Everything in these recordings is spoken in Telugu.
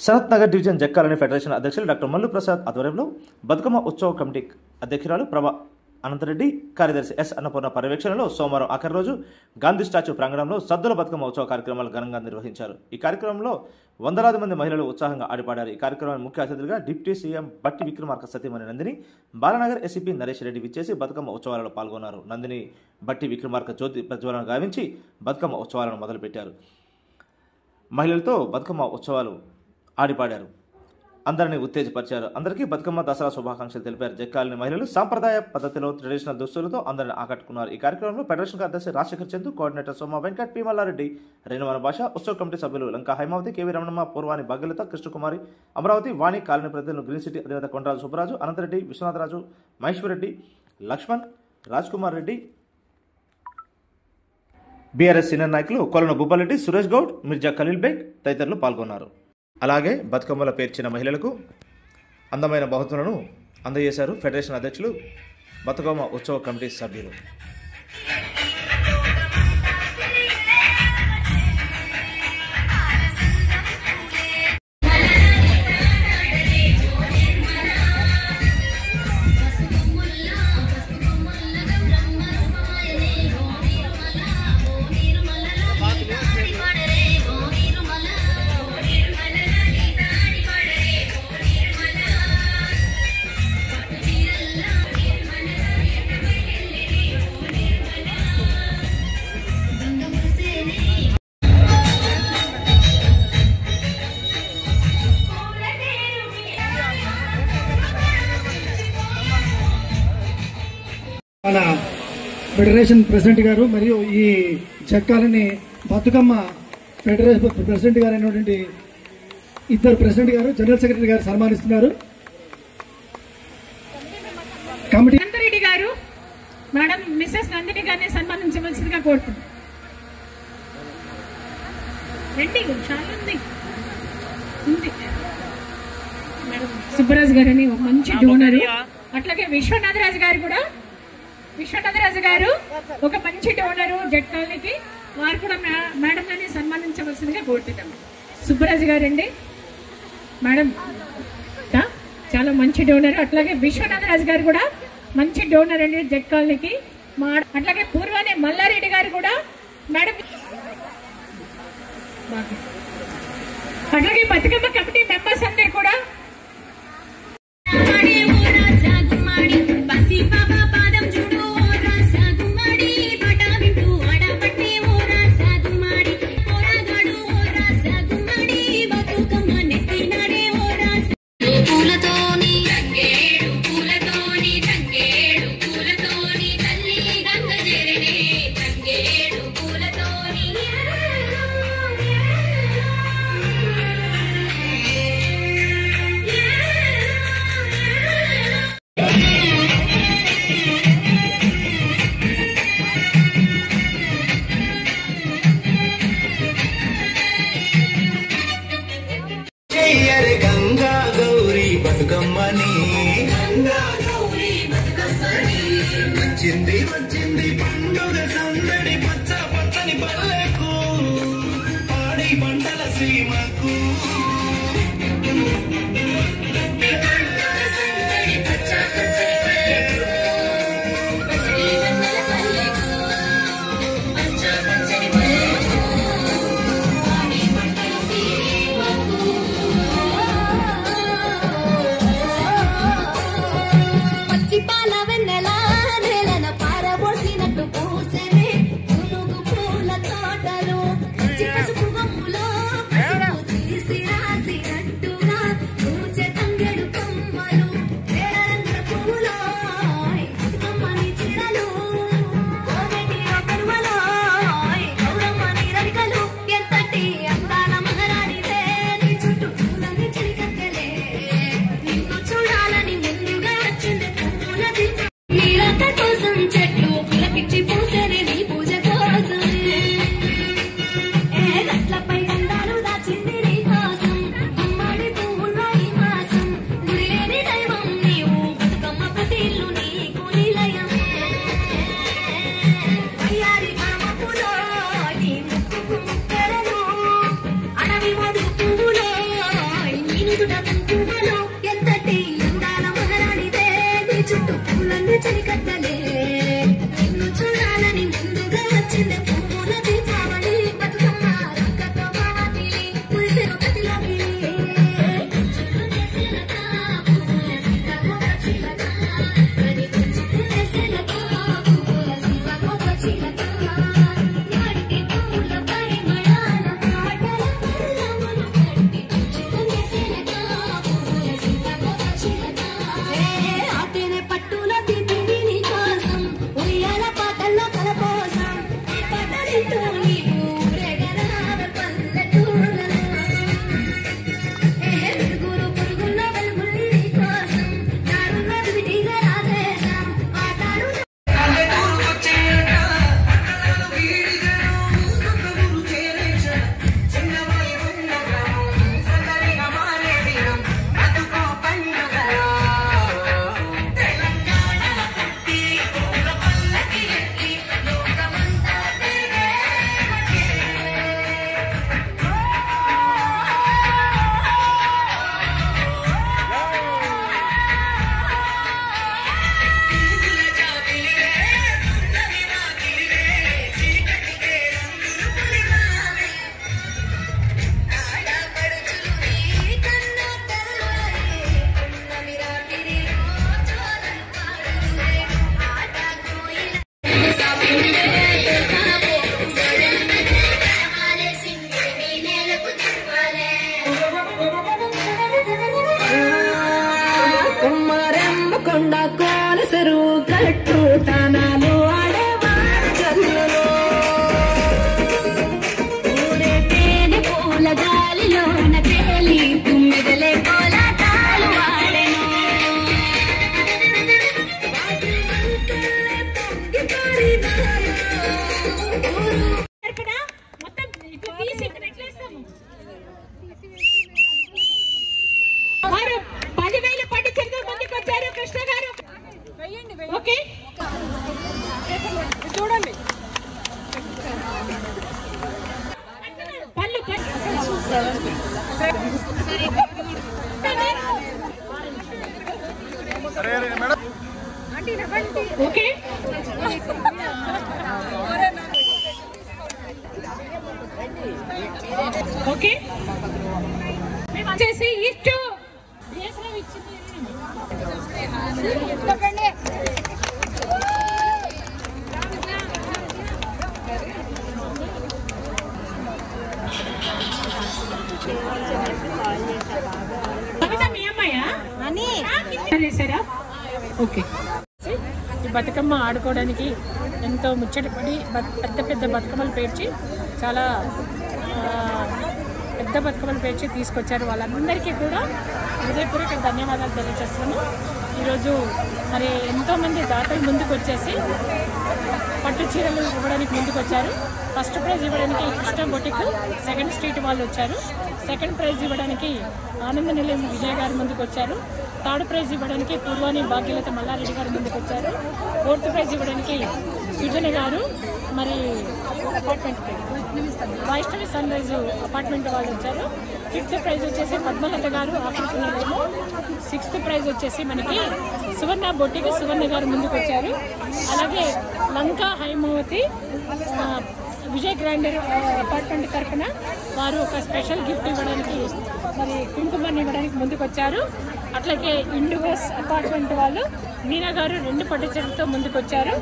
సనత్ నగర్ డివిజన్ జక్కాలని ఫెడరేషన్ అధ్యక్షులు డాక్టర్ మల్లు ప్రసాద్ ఆధ్వర్యంలో బతుకమ్మ ఉత్సవ కమిటీ అధ్యక్షురాలు ప్రభా అనంతరెడ్డి, కార్యదర్శి ఎస్ అన్నపూర్ణ పర్యవేక్షణలో సోమవారం ఆఖరి రోజు గాంధీ స్టాచ్యూ ప్రాంగణంలో సద్దుల బతుకమ్మ ఉత్సవ కార్యక్రమాలు ఘనంగా నిర్వహించారు. ఈ కార్యక్రమంలో వందలాది మంది మహిళలు ఉత్సాహంగా ఆడిపాడారు. ఈ కార్యక్రమానికి ముఖ్య అతిథులుగా డిప్యూటీ సీఎం బట్టి విక్రమార్క సతీమణి నందిని, బాలనగర్ ఎస్సీపీ నరేష్ రెడ్డి విచ్చేసి బతుకమ్మ ఉత్సవాలలో పాల్గొన్నారు. నందిని బట్టి విక్రమార్క జ్యోతి ప్రజ్వలన గావించి బతుకమ్మ ఉత్సవాలను మొదలుపెట్టారు. మహిళలతో బతుకమ్మ ఉత్సవాలు ఆడిపాడారు. అందరినీ ఉత్తేజపరిచారు. అందరికీ బతుకమ్మ దసరా శుభాకాంక్షలు తెలిపారు. జక్కాలని మహిళలు సాంప్రదాయ పద్ధతిలో ట్రెడిషనల్ దుస్తులతో అందరిని ఆకట్టుకున్నారు. ఈ కార్యక్రమంలో ఫెడరేషన్ కార్యదర్శి రాజశేఖర్ చందు, కోఆర్డినేటర్ సోమ వెంకట్, పి మల్లారెడ్డి, రేణువన భాష, ఉత్సవ కమిటీ సభ్యులు లంకా హైమావతి, కేవీ రమణమ్మ, పూర్వాణి భాగ్యలత, కృష్ణకుమారి, అమరావతి, వాణి, కాలనీ ప్రతినిధులు గ్రీన్ సిటీ అధినేత కొండరాజు సుబ్బరాజు, అనంతరెడ్డి, విశ్వనాథరాజు, మహేశ్వరరెడ్డి, లక్ష్మణ్, రాజ్ కుమార్ రెడ్డి, బీఆర్ఎస్ సీనియర్ నాయకులు కొలను భూపాలరెడ్డి, సురేష్ గౌడ్, మిర్జా ఖలీల్ బేగ్ తదితరులు పాల్గొన్నారు. అలాగే బతుకమ్మల పేర్చిన మహిళలకు అందమైన బహుమతులను అందజేశారు ఫెడరేషన్ అధ్యక్షులు, బతుకమ్మ ఉత్సవ కమిటీ సభ్యులు. మన ఫెడరేషన్ ప్రెసిడెంట్ గారు మరియు ఈ జక్కాలని బతుకమ్మ ఫెడరేషన్ ప్రెసిడెంట్ గారు అయినటువంటి ఇద్దరు ప్రెసిడెంట్ గారు, జనరల్ సెక్రటరీ గారు సన్మానిస్తున్నారు. కమిటీ అనంతరెడ్డి గారు, మేడం మిస్సెస్ నందిని గారిని సన్మానించవలసిందిగా కోరుతున్నాం. మేడం సుబ్బరాజు గారు అని ఒక మంచి డోనరు, అట్లాగే విశ్వనాథరాజు గారు కూడా, విశ్వనాథరాజు గారు ఒక మంచి డోనరు జట్కాలకి, వారు కూడా మేడం గారిని సన్మానించవలసిందిగా కోరుతున్నాం. సుబ్బరాజు గారు అండి మేడం చాలా మంచి డోనర్. అట్లాగే విశ్వనాథరాజు గారు కూడా మంచి డోనర్ అండి జట్కాలకి. అట్లాగే పూర్వాణి మల్లారెడ్డి గారు కూడా మేడం. అట్లాగే బతుకమ్మ కమిటీ మెంబర్స్ అందరు కూడా గంగా గౌరీ బతుకమ్మని వచ్చింది వచ్చింది పండుగ సందడి, పచ్చ పచ్చని పల్లెకు పాడి పంటల సీమకు. పాల వెన్నెల నేలన పారబోసినట్టు చుట్టూ పూలన్నీ చలికట్టలే నిన్ను చూడాలని ముందుగా వచ్చింది పువ్వుల దీపావళి బతుకమ్మ రంగతో మాటిలి పులిసిన కతిలో ఓకే ఓకే మేము వచ్చేసి ఇష్టం మీ అమ్మాయా సరే ఓకే బతుకమ్మ ఆడుకోవడానికి ఎంతో ముచ్చటపడి పెద్ద పెద్ద బతుకమ్మలు పేర్చి చాలా పెద్ద బతుకమ్మలు పేర్చి తీసుకొచ్చారు. వాళ్ళందరికీ కూడా హృదయపూర్వక ధన్యవాదాలు తెలియజేస్తున్నాను. ఈరోజు మరి ఎంతోమంది దాతలు ముందుకు వచ్చేసి పట్టు చీరలు ఇవ్వడానికి ముందుకు వచ్చారు. ఫస్ట్ ప్రైజ్ ఇవ్వడానికి కృష్ణ బొటిక్ సెకండ్ స్ట్రీట్ వాళ్ళు వచ్చారు. సెకండ్ ప్రైజ్ ఇవ్వడానికి ఆనంద నిలయం విజయ్ గారు ముందుకు వచ్చారు. థర్డ్ ప్రైజ్ ఇవ్వడానికి పూర్వాణి భాగ్యలత మల్లారెడ్డి గారు ముందుకు వచ్చారు. ఫోర్త్ ప్రైజ్ ఇవ్వడానికి సుజన గారు మరి apartment Vaishnavi sunrise apartment వాళ్ళు వచ్చారు. ఫిఫ్త్ ప్రైజ్ వచ్చేసి పద్మలత గారు ఆఫ్రికన్ నిలయము. సిక్స్త్ ప్రైజ్ వచ్చేసి మనకి సువర్ణ బొట్టికి సువర్ణ గారు ముందుకు వచ్చారు. అలాగే లంకా హైమవతి విజయ్ గ్రైండర్ అపార్ట్మెంట్ తరఫున వారు ఒక స్పెషల్ గిఫ్ట్ ఇవ్వడానికి మరి కుంకుమని ఇవ్వడానికి ముందుకు వచ్చారు. అట్లాగే ఇండిగోస్ అపార్ట్మెంట్ వాళ్ళు మీనా గారు 2 పట్టు చీరలతో ముందుకు వచ్చారు.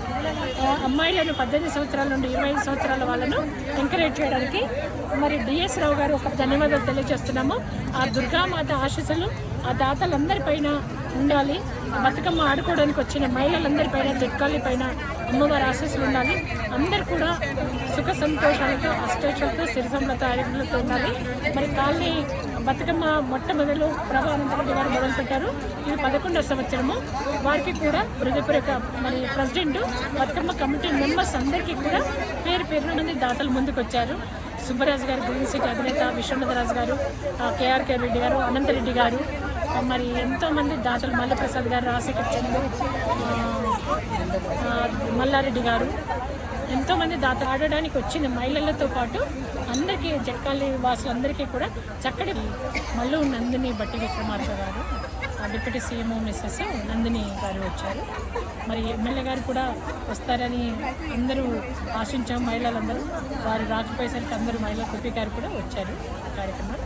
అమ్మాయిలను 18 సంవత్సరాల నుండి 25 సంవత్సరాల వాళ్ళను ఎంకరేజ్ చేయడానికి మరి డిఎస్ రావు గారు ఒక ధన్యవాదాలు తెలియజేస్తున్నాము. ఆ దుర్గామాత ఆశీస్సులు ఆ దాతలందరిపైన ఉండాలి. బతుకమ్మ ఆడుకోవడానికి వచ్చిన మహిళలందరిపైన జట్కాలి పైన అమ్మవారి ఆశీస్సులు ఉండాలి. అందరు కూడా సుఖ సంతోషాలతో అష్టోషాలతో సిరిసంలతో ఆరోగ్యాలతో ఉండాలి. మరి కాలనీ బతుకమ్మ మొట్టమొదలు ప్రభానందరెడ్డి గారు మొదలుపెట్టారు. ఇది 11వ సంవత్సరము. వారికి కూడా హృదయపూర్వక మరి ప్రెసిడెంట్ బతుకమ్మ కమిటీ మెంబర్స్ అందరికీ కూడా పేరు పేరున మంది దాతలు ముందుకు వచ్చారు. సుబ్బరాజు గారు, గ్రీన్ సిటీ అధినేత విశ్వనాథరాజు గారు, కేఆర్కే రెడ్డి గారు, అనంతరెడ్డి గారు, మరి ఎంతోమంది దాతలు మల్లప్రసాద్ గారు, రాజశేఖర్ చంద్రు, మల్లారెడ్డి గారు, ఎంతోమంది దాతలు ఆడడానికి వచ్చిన మహిళలతో పాటు అందరికీ జట్కాలి వాసులందరికీ కూడా చక్కటి మల్లు నందిని బట్టి విక్రమార్క గారు, డిప్యూటీ సీఎం మిస్సెస్ నందిని గారు వచ్చారు. మరి ఎమ్మెల్యే గారు కూడా వస్తారని అందరూ ఆశించాం. మహిళలందరూ వారు రాకపోయేసరికి అందరూ మహిళా కుప్పి గారు కూడా వచ్చారు కార్యక్రమం.